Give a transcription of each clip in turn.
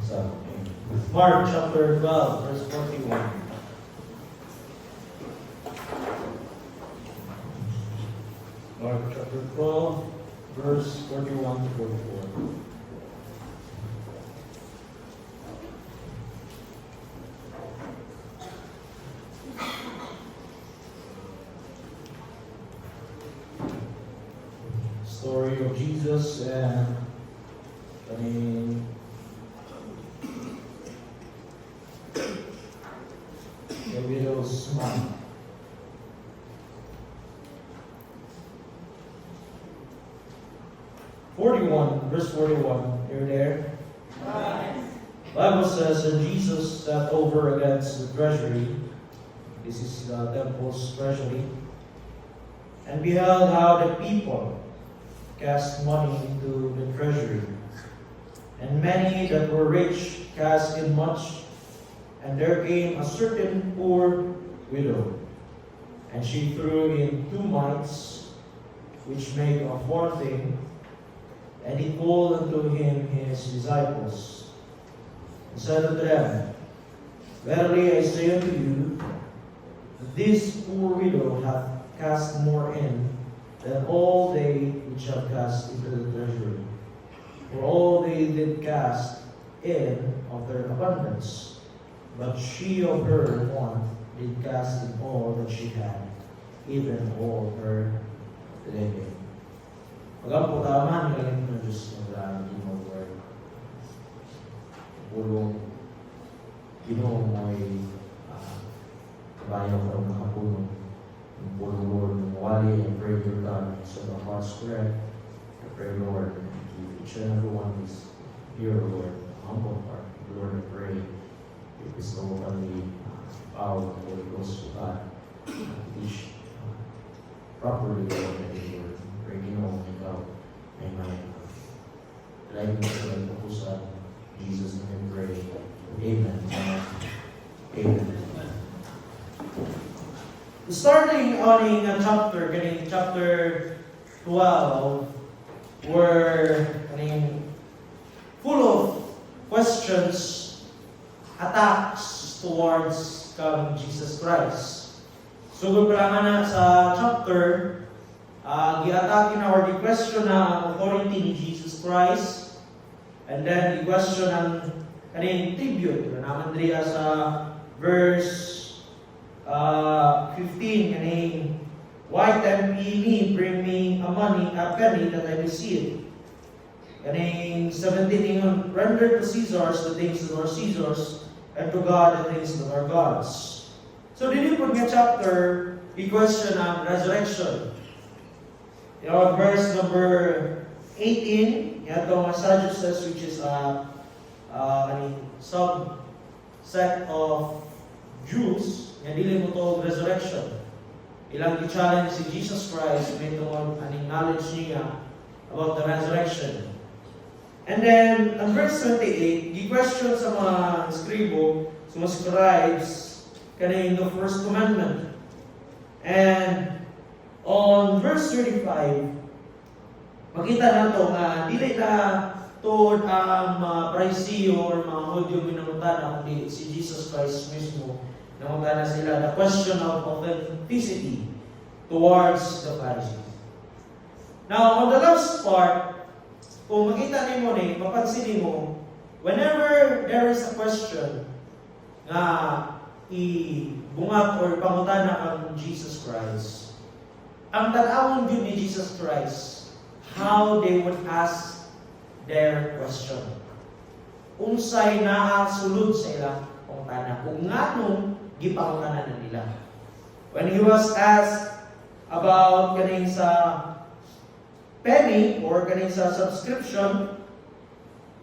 So, Mark chapter 12, verse 41. Mark chapter 12, verse 41 to 44. Story of Jesus and the widow's son. Verse 41, you're there? Bible says, and Jesus sat over against the treasury. This is the temple's treasury. And beheld how the people cast money into the treasury. And many that were rich cast in much. And there came a certain poor widow, and she threw in 2 mites, which make a farthing. And he called unto him his disciples, and said unto them, Verily I say unto you, this poor widow hath cast more in than all they which have cast into the treasury. For all they did cast in of their abundance, but she of her want did cast in all that she had, even all her living. Pag-ampo tama, nilagyan ng Diyos ng graan, Ginoo Lord. Pulong, Ginoo mo'y kabayaw ka ng nakapunong. Yung pulong Lord, ng wali, and pray to God, so the heart's correct. I pray, Lord, and each and every one is here, Lord, humble heart. Lord, I pray, you bestow upon the power of the Holy Ghost to God, teach properly, Lord, and Lord. Pray, Ginoo, ikaw, ay may lagi mo sa nagpapusan. Jesus, name we pray. Amen. Amen. Starting on chapter 12, were full of questions, attacks towards Jesus Christ. So, kailangan na sa chapter, gi-atake na or di-question na ang authority ni Jesus Christ, and then di-question ang kaning tribute. Naman diriya sa verse 15, kaning, why tempt ye me, bring me a penny that I receive. Kaning 17, ingon, render to Caesars the things that are Caesars, and to God the things that are God's. So, dili po nga chapter, i-question ang resurrection. Verse number 18, yato mga Sadducees, which is a subsect of Jews, nga dili mo to resurrection. Ilang i-challenge si Jesus Christ may tungod aning knowledge niya about the resurrection. And then, ang verse 28, gi-question sa mga scribo, sa mga scribes, kaning the first commandment. And on verse 35, makita nato nga dili na tod ang mga Pariseo or mga Hudyo minamutana, kundi si Jesus Christ mismo namutana sila the question of authenticity towards the Pharisees. Now, on the last part, kung makita nimo ni, mapansin mo, whenever there is a question na ibungat or pangutana kang Jesus Christ, ang tanawon din ni Jesus Christ, how they would ask their question. Unsay naasulod sa ilang pangutana, kung nganong gipangutanan na nila. When he was asked about kaning sa penny or kaning sa subscription,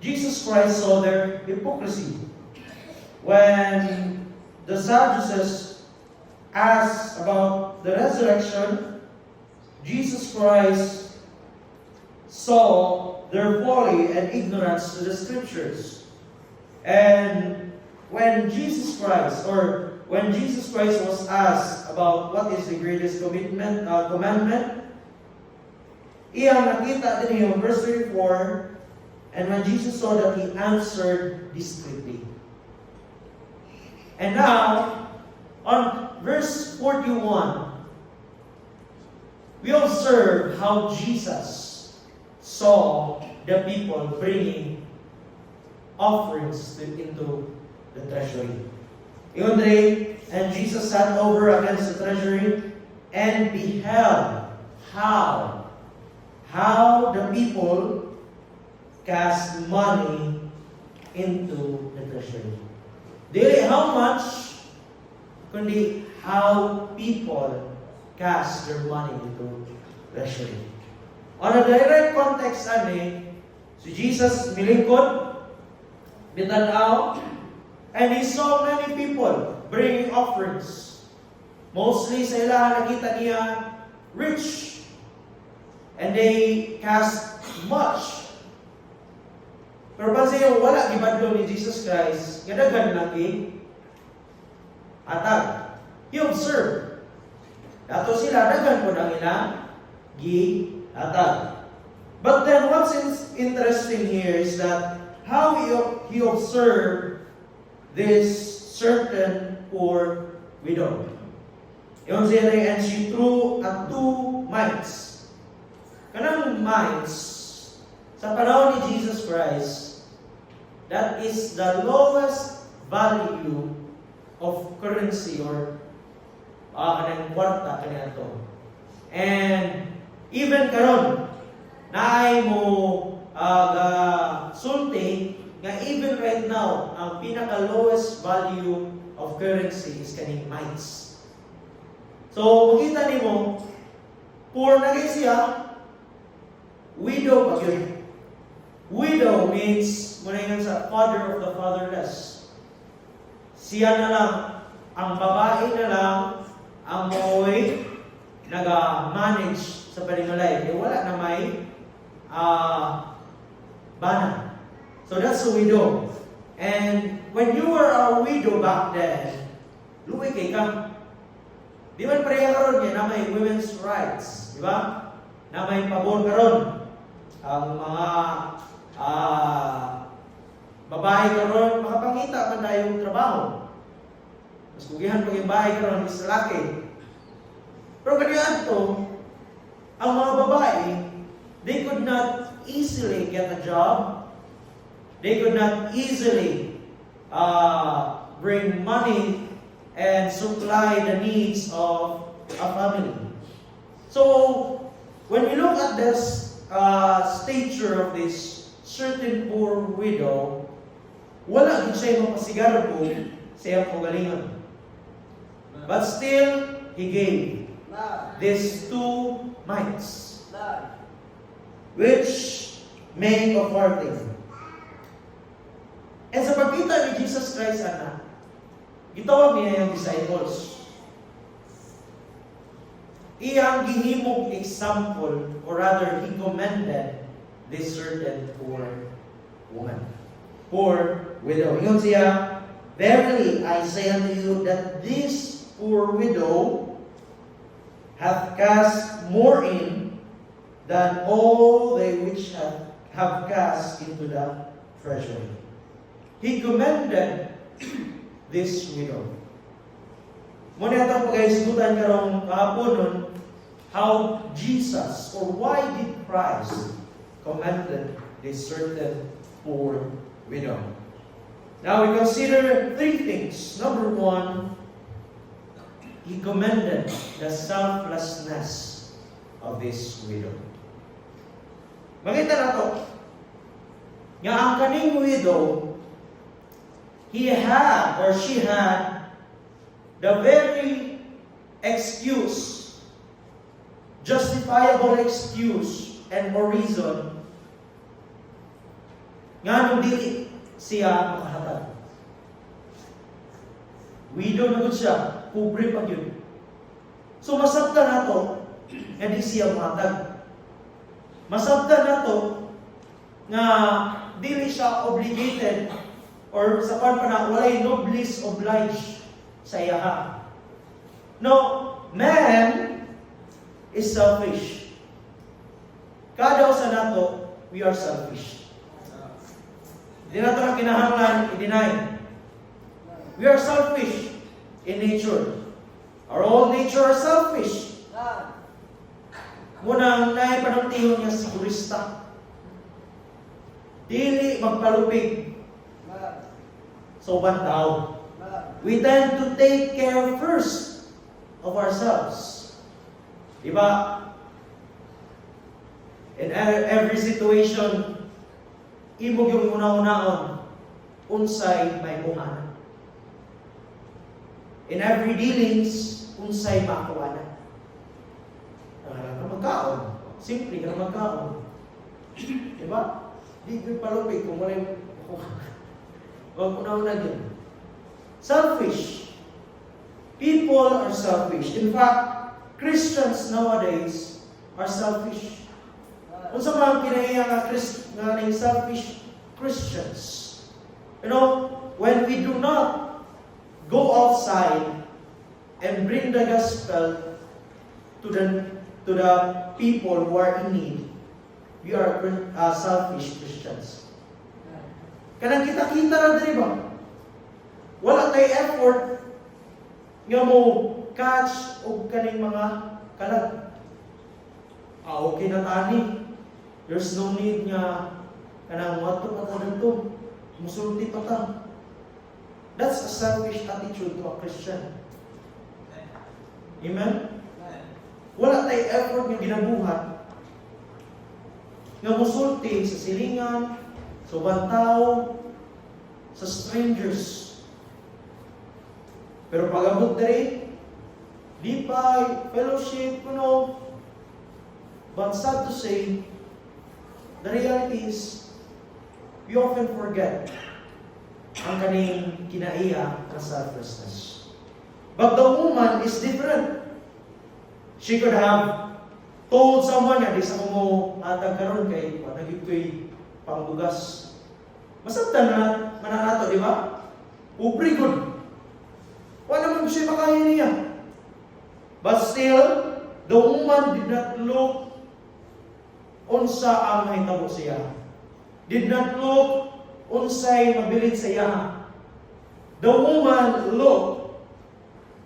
Jesus Christ saw their hypocrisy. When the Sadducees asked about the resurrection, Jesus Christ saw their folly and ignorance to the scriptures. And when Jesus Christ was asked about what is the greatest commandment, iyang nakita din yung verse 34, And when Jesus saw that, He answered discreetly. And now, on verse 41, we observe how Jesus saw the people bringing offerings into the treasury. And Jesus sat over against the treasury and beheld how the people cast money into the treasury. Dili how much, kundi how people cast their money into treasury. On a direct context, si Jesus milingkod, bitanaw, and He saw many people bringing offerings. Mostly sa ilahan nakita niya rich, and they cast much. Pero pansin yung wala gibadlo ni Jesus Christ, gadagan lagi atag. He observed. Dato sila dagan po ng ilang atag. But then what's interesting here is that how he observed this certain poor widow. And she threw at 2 mites. Kanang mites, sa panahon ni Jesus Christ, that is the lowest value of currency or kanang kwarta kaniya to. And even karon naay mo sulti nga even right now ang pinaka lowest value of currency is kaning mites. So makita nimo poor na siya, widow pa yun. Widow means muna sa father of the fatherless. Siya na lang, ang babae na lang, ang mo'y naga-manage sa paninulay. Eh, wala na may bana. So that's a widow. And when you were a widow back then, luwi kay ka. Di man pareha karon niya na may women's rights. Di ba? Na may pabor karon. Ang mga babae karon makapangita man dayong trabaho. Mas kugihan pag yung bahay karon is lalaki. Pero kaniyan to, ang mga babae, they could not easily get a job. They could not easily bring money and supply the needs of a family. So, when we look at this stature of this certain poor widow, wala din siya mapasigarbo sa iyang kagalingan. But still, He gave these 2 mites, which make a farthing. And sa pagkita ni Jesus Christ, gitawag niya yung disciples. Iyang gihimog example, or rather, He commended this certain poor woman. Poor widow. Yun siya, verily I say unto you that this poor widow hath cast more in than all they which have cast into the treasury. He commended this widow. Muna ito po guys, igutan karong kahapon nun, how Jesus, or why did Christ commended this certain poor widow. Now we consider 3 things. Number 1, He commended the selflessness of this widow. Makita na to, nga ang kaning widow, he had or she had the very excuse, justifiable excuse and or reason nga nung dili siya makahatag. Widow na gud siya, pobre pa yun. So masabta na to, nga di siya makahatag. Masabta na to, nga dili siya obligated, or sa pan pa na, walay noblesse oblige sa iyaha. No, man is selfish. Kada usa nato, we are selfish. Hindi na ito na kinahanglan i-deny. We are selfish in nature. Our whole nature are selfish. Munang naipanuntiyon niya si Krista. Dili magpalupig sa ubang tao. We tend to take care first of ourselves. Diba? In every situation, imog yung una-unaon, unsay may kuhanan. In every dealings, unsay makuhanan. Magkaon. Simple ka magkaon. Diba? Di ko palupig kung wala yung huwag una-una din. Selfish. People are selfish. In fact, Christians nowadays are selfish. Kung sa mga kinaiya nga selfish Christians. You know, when we do not go outside and bring the gospel to the people who are in need, we are selfish Christians. Kanang kita-kita na din ba? Wala tayo effort nga mo catch o kaning mga kalag. Okay na tani. There's no need nga kanang wato pa ta dito. Musulti pa ta. That's a selfish attitude to a Christian. Amen? Wala tayo effort nga ginabuhat nga musulti sa silingan, sa ubang tao, sa strangers. Pero pag-abot diri, lipay, fellowship, but sad to say, the reality is, we often forget ang kaning kinaiya na selflessness. But the woman is different. She could have told someone nga, di sa mo atag karon kay panagid ko'y pangbugas. Masabtan na mananato, di ba? Upri good. Wala naman siya makaya niya. But still, the woman did not look unsa ang mahitabo siya. Did not look unsay mabilid sa iya. The woman looked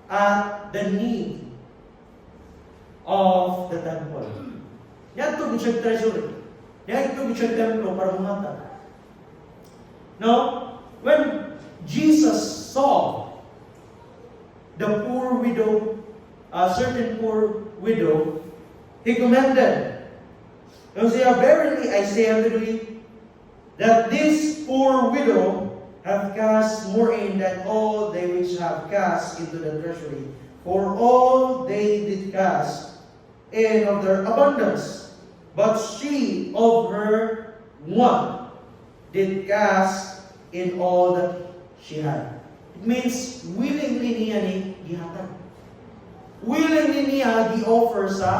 at the need of the temple. Yan ito siya treasury. Yan ito siya templo para mumata. No? When Jesus saw the poor widow, a certain poor widow, He commended. And say, verily I say unto thee, that this poor widow hath cast more in than all they which have cast into the treasury. For all they did cast in of their abundance, but she of her one did cast in all that she had. It means willingly niya ni gihatag. Willingly niya gi-offer sa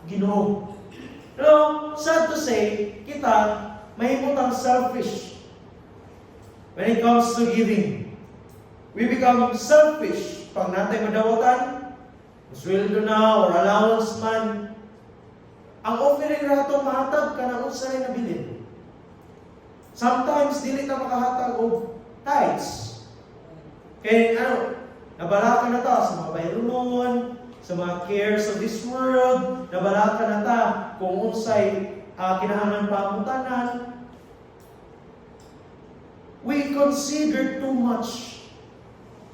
Ginoo. Pero sad to say, kita mahimutang selfish when it comes to giving. We become selfish pag natay madawatan, sweldo na or allowance man. Ang offering rato mahatag ka na unsay na bilin. Sometimes dili ta makahatag og tithes. Kaya nabalaka na ta sa mga bayronon, sa mga cares of this world, nabalaka na ta kung unsay kinahanglan pamutanan. We consider too much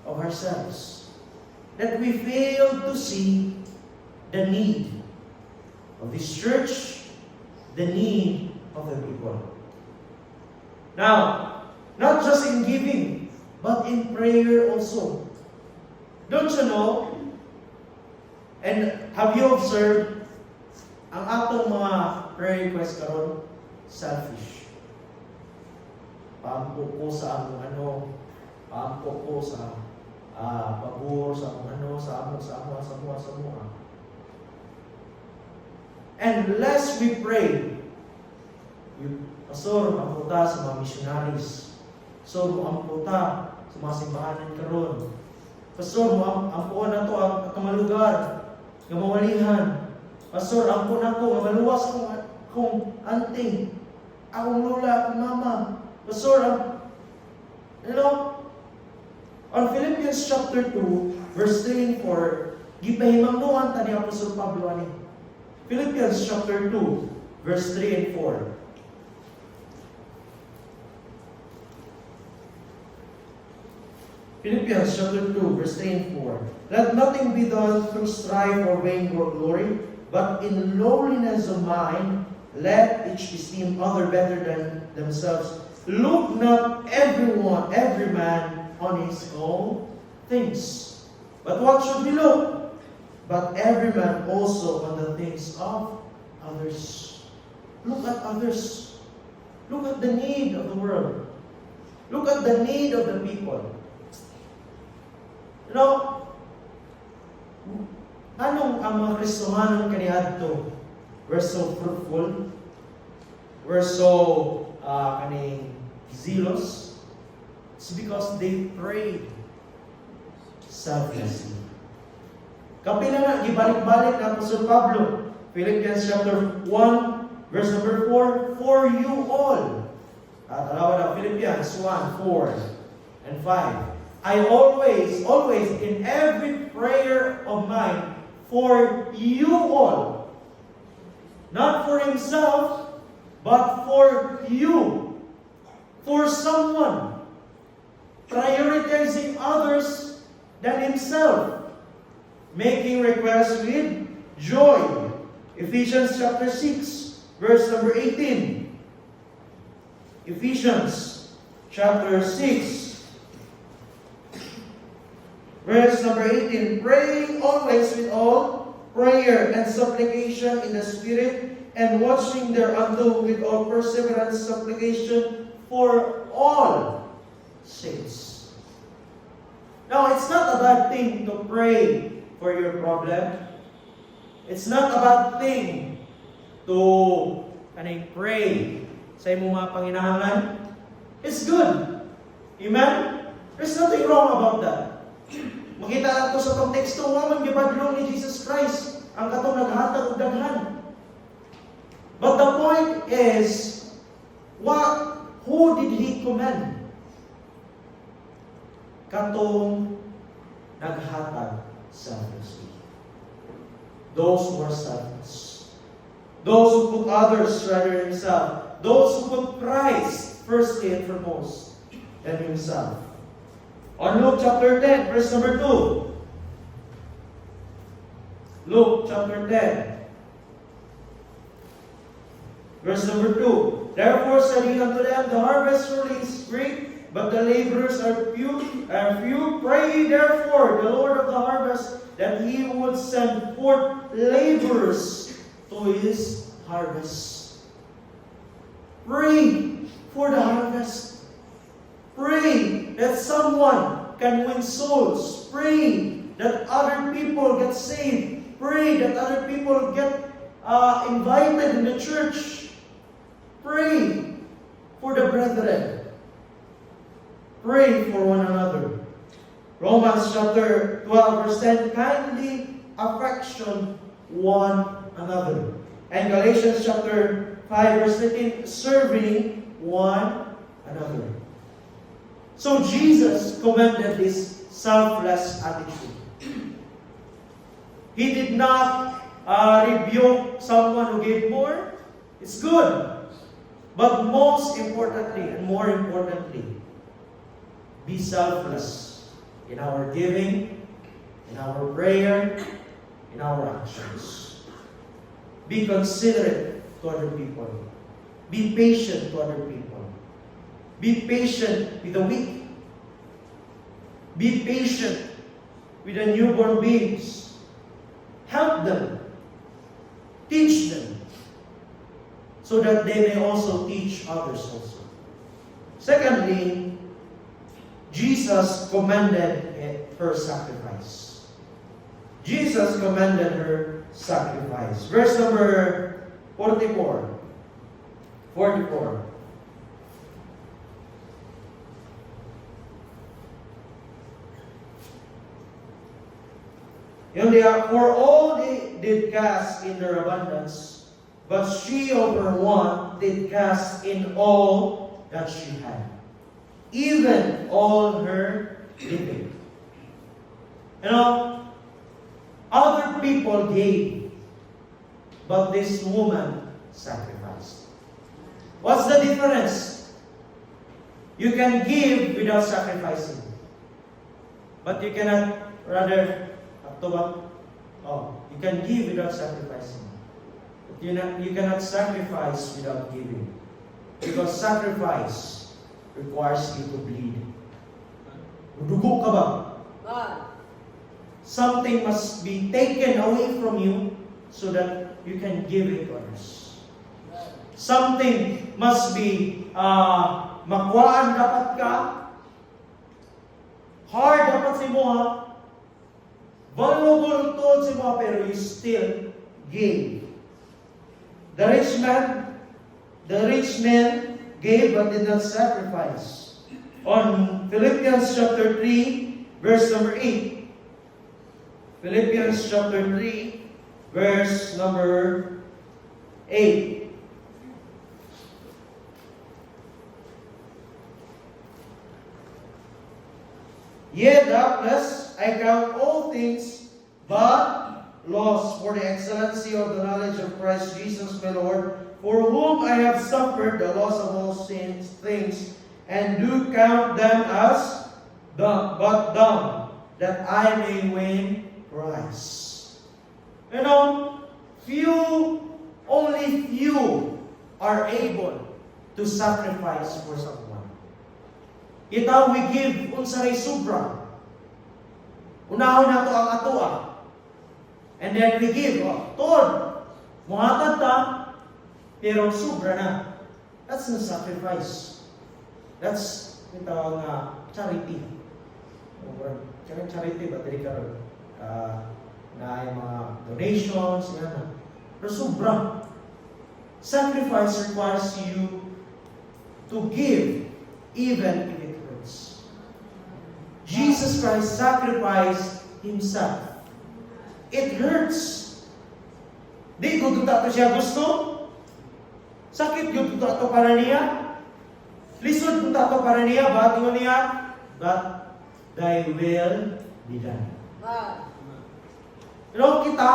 of ourselves, that we fail to see the need of this church, the need of the people. Now, not just in giving, but in prayer also. Don't you know? And have you observed ang atong mga prayer requests karon selfish? Paampo ko sa among paampo ko sa pabor sa among sa among. And lest we pray, Pastor, amputa sa mga missionaries. Pastor, amputa sa mga simbahanan karon. Pastor, ampuan na to ang mga lugar nga mawalihan. Pastor, ampuan ako nga maluwas kong anting, akong lola, akong mama. Pastor, on Philippians chapter 2, verse 3 and 4, gipahimangnuan ta ni Apostol Pablo ani. Philippians chapter 2, verse 3 and 4. Philippians chapter 2, verse 3 and 4. Let nothing be done through strife or vain glory, but in lowliness of mind, let each esteem other better than themselves. Look not every man on his own things. But what should we look? But every man also on the things of others. Look at others. Look at the need of the world. Look at the need of the people. Anong ang mga Kristohanon kaniadto? We're so fruitful. We're so zealous. It's because they prayed selflessly. Kapila nga, gibalik-balik na Apostol Pablo. Philippians chapter 1, verse number 4, for you all. At alawa na Philippians 1, 4, and 5. I always, in every prayer of mine, for you all, not for himself, but for you, for someone, prioritizing others than himself, making requests with joy. Ephesians chapter 6, verse number 18. Ephesians chapter 6, verse number 18, praying always with all prayer and supplication in the Spirit, and watching thereunto with all perseverance, supplication for all saints. Now, it's not a bad thing to pray for your problem. It's not a bad thing to pray sa imong mga panginahanglan. It's good. Amen? There's nothing wrong about that. Makita nato sa itong teksto, waman gibadlong ni Jesus Christ ang katong naghatag og daghan. But the point is, who did He commend? Katong naghatag selflessly. Those who are selfless. Those who put others rather than himself. Those who put Christ firstly and foremost than himself. On Luke chapter 10, verse number 2. Luke chapter 10, verse number 2. Therefore said he unto them, the harvest truly is great, but the laborers are few. Pray ye therefore the Lord of the harvest, that he would send forth laborers to his harvest. Pray for the harvest. Pray that someone can win souls. Pray that other people get saved. Pray that other people get invited in the church. Pray for the brethren. Pray for one another. Romans chapter 12, verse 10, kindly affection one another. And Galatians chapter 5, verse 15, serving one another. So Jesus commended this selfless attitude. He did not rebuke someone who gave more. It's good. But most importantly, and more importantly, be selfless in our giving, in our prayer, in our actions. Be considerate to other people. Be patient to other people. Be patient with the weak. Be patient with the newborn babes. Help them. Teach them. So that they may also teach others also. Secondly, Jesus commended her sacrifice. Jesus commended her sacrifice. Verse number 44. 44. For all they did cast in their abundance, but she of her want did cast in all that she had, even all her living. You know, other people gave, but this woman sacrificed. What's the difference? You can give without sacrificing, but you cannot, you can give without sacrificing. But you cannot sacrifice without giving. Because sacrifice requires you to bleed. Dugo ka ba? Something must be taken away from you so that you can give it to others. Something must be makuhaan dapat ka. Hard dapat si mo ha. Vulnerable to si mo pero you still gave. The rich man gave but did not sacrifice. On Philippians chapter 3, verse number 8. Philippians chapter 3, verse number 8. Yet doubtless I count all things but loss for the excellency of the knowledge of Christ Jesus my Lord, for whom I have suffered the loss of all things, and do count them as dung, that I may win Christ. You know, only few are able to sacrifice for someone. Itaw we give unsa ray sobra. Unahon nato ang atoa. And then we give, Lord, muhatag ta, pero sobra na. That's the sacrifice. That's ito nga charity. Charity ba dili karon? Na ay mga donations, yan. Pero sobra. Sacrifice requires you to give even if it hurts. Jesus Christ sacrificed Himself. It hurts. Di ko to siya gusto. Sakit ko to para niya. Lisod ko to para niya. Bago niya. But thy will be done. Pero kita,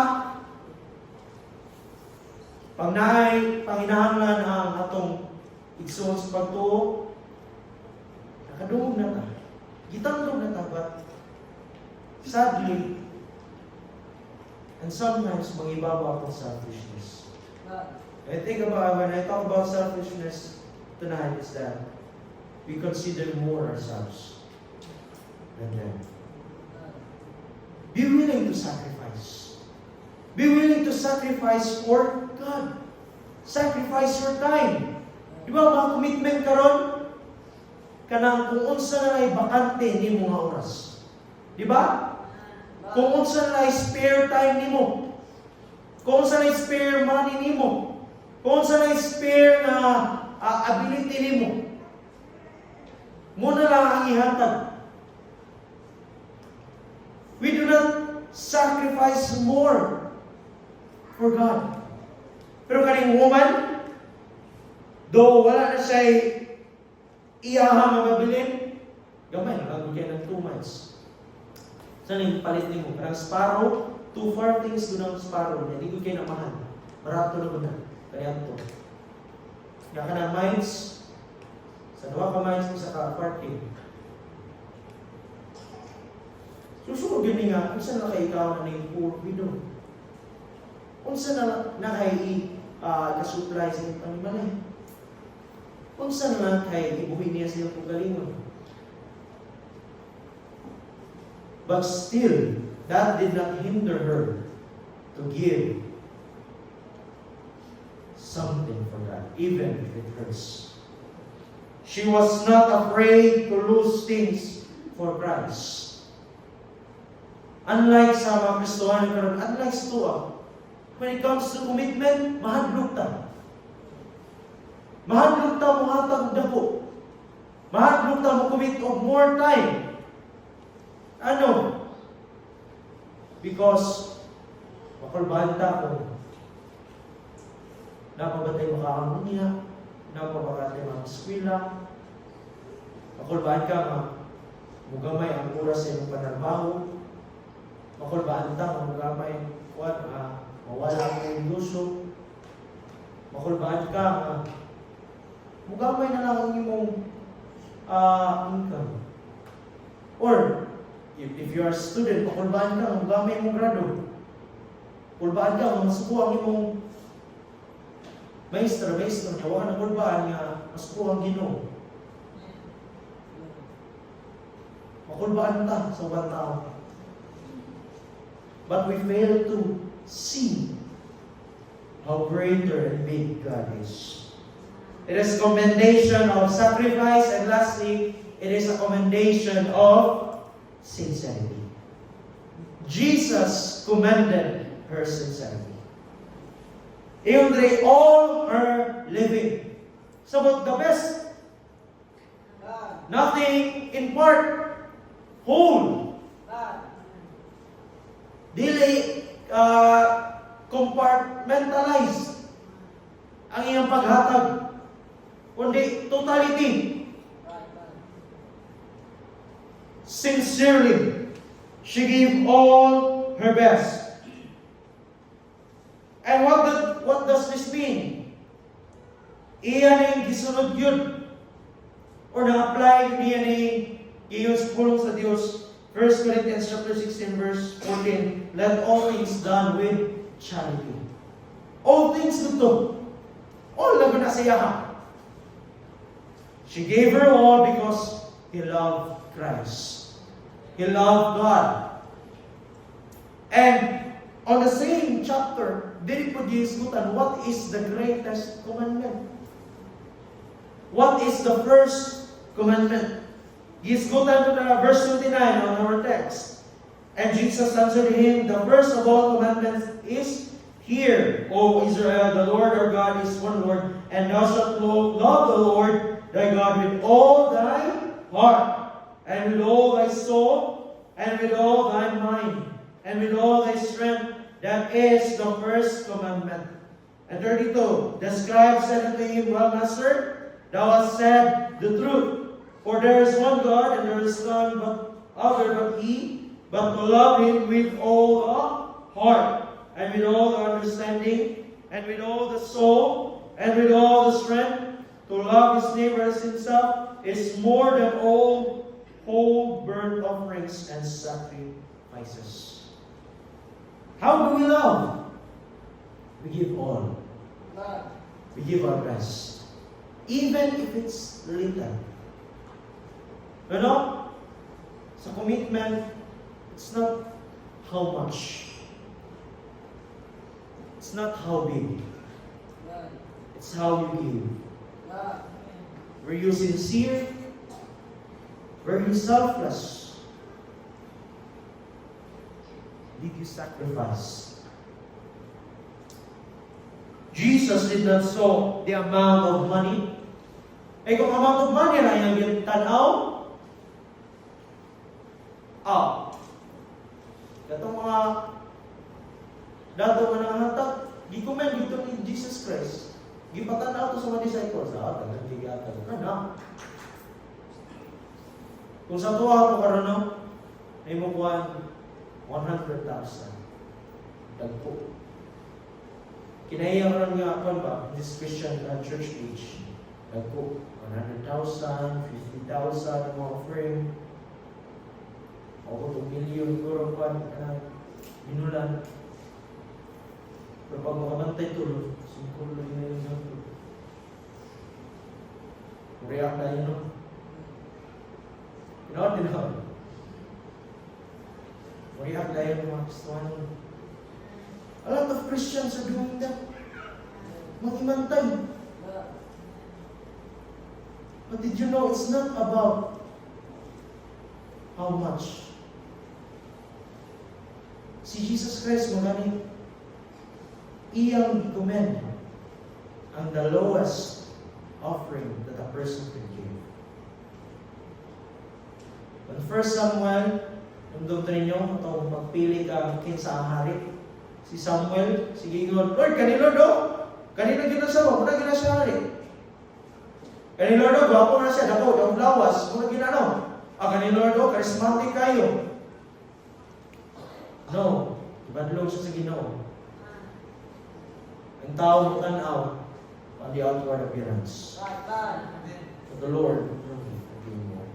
pag naay panginahanglan ang atong igsoon sa pagtuo, nakadungog na ta. Gitandog na ta, but sadly, and sometimes mag-ibabaw akong selfishness. I think about, when I talk about selfishness tonight, is that we consider more ourselves than them. Be willing to sacrifice. Be willing to sacrifice for God. Sacrifice your time. Di ba mga commitment karon? Kanang kung unsa na ay bakante ni mga oras. Di ba? Kung unsa na ay spare time nimo. Kung unsa na ay spare money nimo. Kung unsa na ay spare na ability nimo. Muna lang ang ihatag. We do not sacrifice more for God. Pero kaning woman, though wala na siya iyahang mabilin, gamay, nagagugyan ng 2 months. Saan yung palit mo? Parang sparrow, 2 farthings doon ang sparrow niya. Hindi ko kayo namahan. Barato na ko na. Kaya ito. Kaya ka na mines, sa 2 ka mines mo sa farthing. Susunod yun nga, kung saan na kayo ikaw na yung poor widow? Kung saan na kayo kasupply sa inyong panimalay? Kung saan na kayo ibuhin niya siya pugalingon? But still, that did not hinder her to give something for God, even if it hurts. She was not afraid to lose things for Christ. Unlike sa mga Kristohan karon, unlike sa tuwa, when it comes to commitment, mahadlok ta. Mahadlok ta mo hatag dako. Mahadlok ta mo commit of more time. Ano? Because makulbanta ko. Napabatay makakamon niya, napabatay mga eskwela, Makulbaan ka nga, mugamay ang oras sa iyong panarbaho. Makulbaan ta nga mugamay mawala ang iyong luso. Makulbaan ka nga, mugamay na lang ang iyong income. Or, if you are a student, makulbaan ka nga, mugamay mong grado. Kulbaan ka nga, masuko ang iyong maestro, kawa na kulbaan nga, masuko ang Ginoo. Makulbaan ta sa ubang tao. But we fail to see how greater and big God is. It is a commendation of sacrifice, and lastly, it is a commendation of sincerity. Jesus commended her sincerity. Even all her living. So about the best, nothing in part, whole. Dili compartmentalize ang iyong paghatag, kundi totality. Sincerely, she gave all her best. And what does this mean? Iyan ang gisunod yun, or na-apply niya ni iyong pulong sa Diyos. 1 Corinthians chapter 16 verse 14, let all things done with charity. All things dito. All na ginasiyahan. She gave her all because he loved Christ. He loved God. And on the same chapter, dili po discutan what is the greatest commandment. What is the first commandment? Gisgutan to the verse 29 on our text. And Jesus answered him, the first of all commandments is, hear, O Israel, the Lord our God is one Lord, and thou shalt love the Lord thy God with all thy heart, and with all thy soul, and with all thy mind, and with all thy strength. That is the first commandment. And 32, the scribe said unto him, well, Master, thou hast said the truth. For there is one God, and there is none other but He, but to love Him with all the heart, and with all the understanding, and with all the soul, and with all the strength, to love his neighbor as himself, is more than all whole burnt offerings and sacrifices. How do we love? We give all. We give our best. Even if it's little. You know, sa commitment, it's not how much. It's not how big. It's how you give. Were you sincere? Were you selfless? Did you sacrifice? Jesus did not saw the amount of money. Eh kung amount of money lang yung tanaw, datong mga dato nga nangahatag, gi-comment dito ni Jesus Christ. Gipatanaw to sa mga disciples. Tagang tigatan. Ano? Kung sa tuwa ko karoon, may mukuhan 100,000. Dagpo. Kinahiyang rin nga ako ba, this Christian church age. Dagpo. 100,000, 50,000 mga offering. O 2 million kurang pan minulan. Pero pag makamantay tulo, 5 lang na yun. React na yun, no? Tinaw. React na yun mga Kristuhan. A lot of Christians are doing that. Mag-imantay. But did you know it's not about how much? Si Jesus Christ magani iyang commend ang the lowest offering that a person can give. When 1 Samuel, yung doktrin nyo, itong magpili ka kinsa ang hari, si Samuel, sige God, Lord, kanino do? Kanino ginasawa? Muna ginasa hari. Kani Lord, gwapo na siya, dako, daw lawas, muna ginano. Kani Lord, charismatic kayo. No, ibadlog siya sa Ginoo. Ang tao mo tanaw on the outward appearance. But the Lord will give more.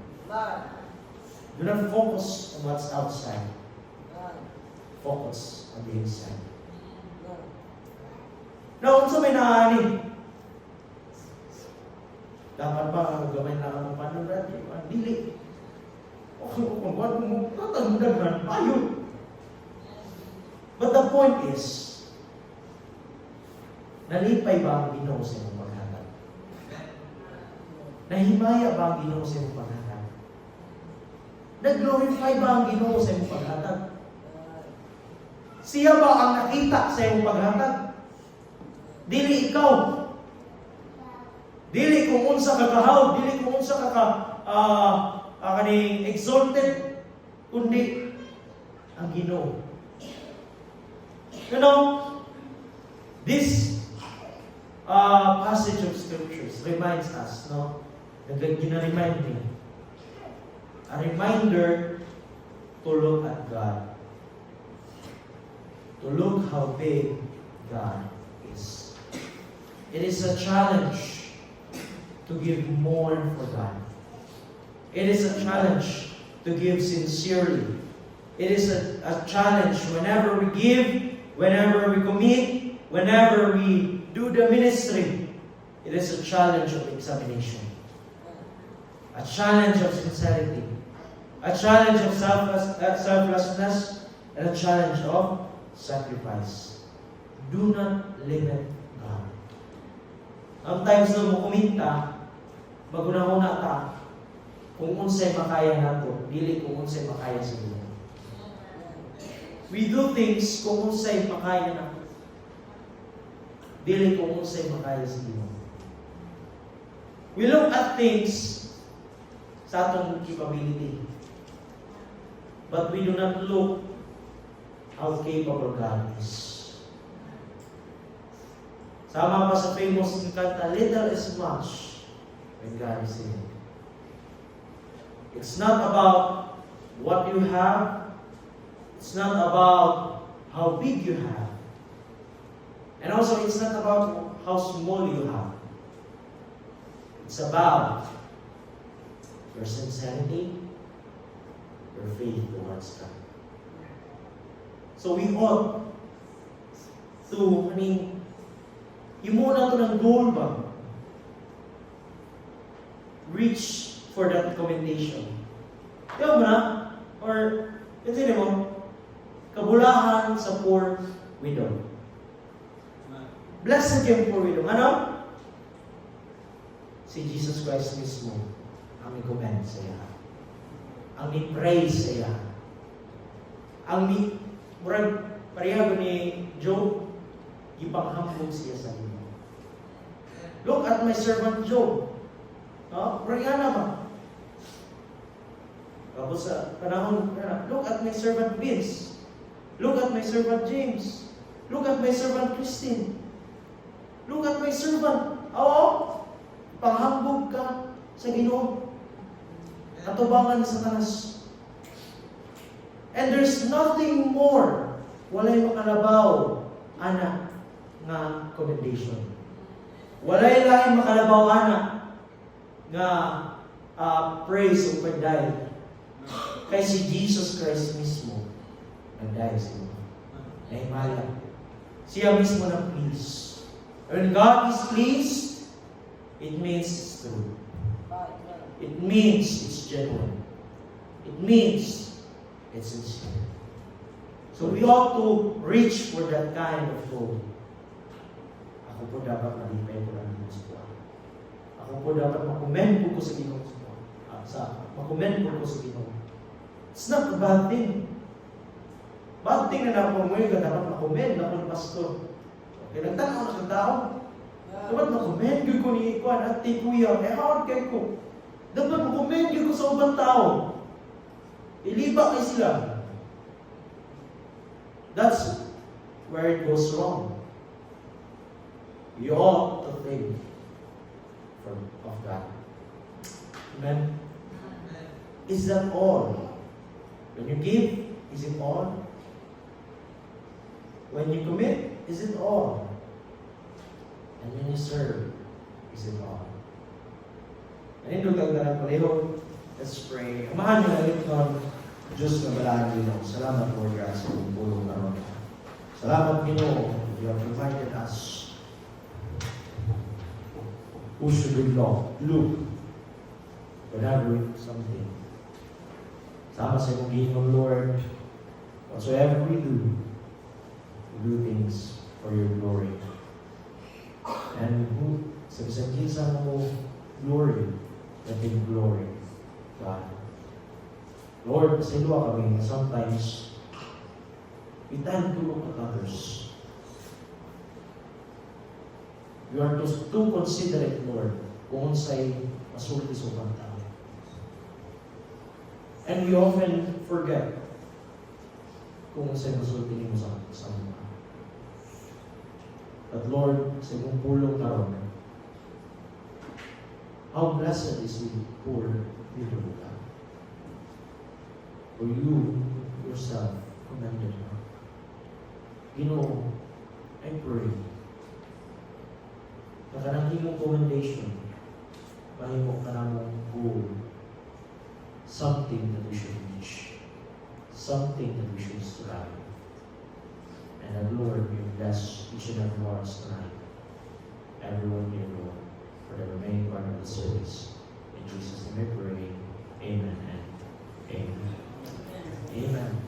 Do not focus on what's outside. Focus on the inside. Now, unsa may naani? Dapat ba gamay na ang panulat? Dili. Okay, kung wala mo, tatagdagan, ayun. But the point is, nalipay ba ang Ginoo sa iyong paghatag? Nahimaya ba ang Ginoo sa iyong paghatag? Nag-glorify ba ang Ginoo sa iyong paghatag? Siya ba ang nakita sa iyong paghatag? Dili ikaw. Dili kung unsa ka kahaw, dili kung unsa ka kaning exalted, kundi ang Ginoo. You know, this passage of scriptures reminds us, no? Gina-remind me. A reminder to look at God. To look how big God is. It is a challenge to give more for God. It is a challenge to give sincerely. It is a challenge whenever we give, whenever we commit, whenever we do the ministry. It is a challenge of examination. A challenge of sincerity. A challenge of selflessness. And a challenge of sacrifice. Do not limit God. Ang times na mo kuminta, magunahuna ta kung unsay makaya nato, dili kung unsay makaya sa Ginoo. We do things kung unsay makaya nato, dili kung unsay makaya sa Ginoo. We look at things sa atong capability, but we do not look how capable God is. Sama pa sa famous kanta, little is much when God is in it. It's not about what you have. It's not about how big you have. And also, it's not about how small you have. It's about your sincerity, your faith towards God. So we ought to, imo na ito ng goal ba? Reach for that commendation. Diba mo na? Or, kasi mo, kabulahan sa poor widow. Blessed yung poor widow. Ano? Si Jesus Christ mismo ang i-commend sa iya. Ang i-praise sa iya. Ang murag pareha ni Job, ipanghambog siya sa iyo. Look at my servant Job. Pareha na ba? Tapos sa panahon, look at my servant Vince. Look at my servant James. Look at my servant Christine. Look at my servant. Panghambog ka sa Ginoo. Katubangan sa tanas. And there's nothing more walay makalabaw ana nga commendation. Walay lain makalabaw ana nga praise o pagdayo. Kay si Jesus Christ mismo nagdayo sa inyo. Nahimala. Siya mismo na please. When God is pleased, it means it's true. It means it's genuine. It means it's sincere. So we ought to reach for that kind of goal. Ako po dapat malipay ko lang sa Ginoo. Ako po dapat makomend ko sa Ginoo. Makomend ko sa Ginoo. It's not a bad thing. Bad thing na napamoy ka dapat makomend na kung pastor. Kaya nagtanaw na sa tao. Dapat makomend ko ni Ikuan at Tikuya. Hawad kay ko. Dapat makomend ko sa ubang tao. Iliba kay sila. That's where it goes wrong. You ought to think of God. Amen? Is that all? When you give, is it all? When you commit, is it all? And when you serve, is it all? And ito tagdaran pareho. Let's pray. Amahan niyo na rin ng Diyos na balangin mo. Salamat, Lord God, sa pulong naroon. Salamat, Ginoo. You have reminded us who should we look whenever something. Sama sa iyong Ginoo, Lord. Whatsoever we do things for your glory. And who, sa isang kinsa mo glory, let him glory, God. Lord, sa iluwa kami na sometimes we tend to look at others. We are too considerate, Lord, kung sa'y masulti sa ubang tao. And we often forget kung sa'y masulti mo sa mga. But Lord, sa iyong pulong karon, how blessed is the poor little God. For you yourself commended her. Ginoo, I pray na kanang imong commendation, mahimo ka namang goal, something that we should reach, something that we should strive. And that Lord, you bless each and every one of us tonight, everyone here, Lord, for the remaining part of the service. In Jesus' name I pray. Amen and amen. Amen.